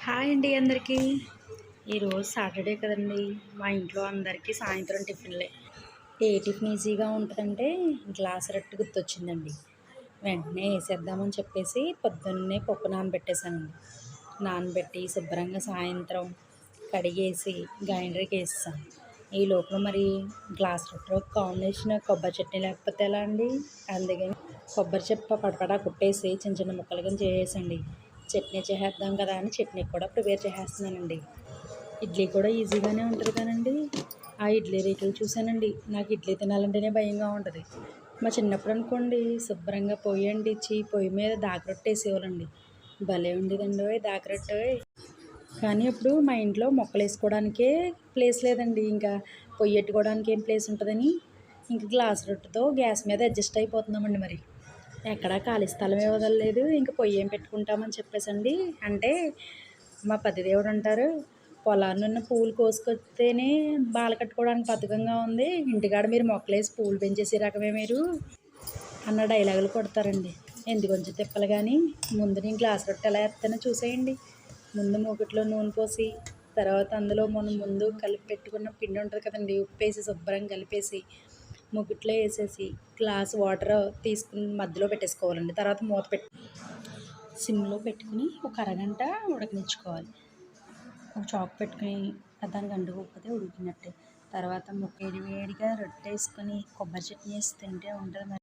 Hi అండి అందరికీ. ఈరోజు సాటర్డే కదండి, మా ఇంట్లో అందరికీ సాయంత్రం టిఫిన్లే. ఏ టిఫిన్ ఈజీగా ఉంటుందంటే గ్లాస్ రొట్టె గుర్తొచ్చిందండి. వెంటనే వేసేద్దామని చెప్పేసి పొద్దున్నే పప్పు నానబెట్టేశానండి. నానబెట్టి శుభ్రంగా సాయంత్రం కడిగేసి గ్రైండర్కి వేసేసాను. ఈ లోపల మరి గ్లాస్ రొట్టె కాంబినేషన్ కొబ్బరి చట్నీ లేకపోతే ఎలా అండి. అందుకని కొబ్బరి చెప్ప పడపడా కుట్టేసి చిన్న చిన్న ముక్కలు కింద చేసేసండి. చట్నీ చేసేద్దాం కదా అని చట్నీ కూడా ప్రిపేర్ చేసేస్తున్నానండి. ఇడ్లీ కూడా ఈజీగానే ఉంటుంది కానండి, ఆ ఇడ్లీ రేకులు చూశానండి, నాకు ఇడ్లీ తినాలంటేనే భయంగా ఉంటుంది. మా చిన్నప్పుడు అనుకోండి శుభ్రంగా పొయ్యి అంటించి పొయ్యి మీద దాకరొట్టె వేసేవాళ్ళండి. భలే ఉండేదండి దాకరొట్టె. కానీ ఇప్పుడు మా ఇంట్లో మొక్కలు వేసుకోవడానికే ప్లేస్ లేదండి. ఇంకా పొయ్యి పెట్టుకోవడానికి ఏం ప్లేస్ ఉంటుందని ఇంక గ్లాస్ రొట్టెతో గ్యాస్ మీద అడ్జస్ట్ అయిపోతున్నామండి. మరి ఎక్కడా ఖాళీ స్థలం ఇవ్వదలేదు, ఇంక పొయ్యి ఏం పెట్టుకుంటామని చెప్పేసండి. అంటే మా పతిదేవుడు అంటారు, పొలాన్నున్న పూలు కోసుకొస్తేనే బాల కట్టుకోవడానికి బద్ధకంగా ఉంది, ఇంటికాడ మీరు మొక్కలేసి పూలు పెంచేసే రకమే మీరు అన్న డైలాగులు కొడతారండి. ఎందుకు కొంచెం తిప్పలు కానీ ముందు నేను గ్లాస్ రొట్టె ఎలా వేస్తానో చూసేయండి. ముందు మూకిట్లో నూనె పోసి తర్వాత అందులో మనం ముందు కలిపి పెట్టుకున్న పిండి ఉంటుంది కదండి, ఉప్పేసి శుభ్రంగా కలిపేసి మూకిట్లో వేసేసి గ్లాస్ వాటర్ తీసుకుని మధ్యలో పెట్టేసుకోవాలండి. తర్వాత మూత పెట్టి సిమ్లో పెట్టుకుని ఒక అరగంట ఉడకనిచ్చుకోవాలి. ఒక చాకు పెట్టుకుని దానికి అంటుకోకపోతే ఉడికినట్టే. తర్వాత వేడి వేడిగా రొట్టె వేసుకొని కొబ్బరి చట్నీ వేసి తింటే ఉంటుంది.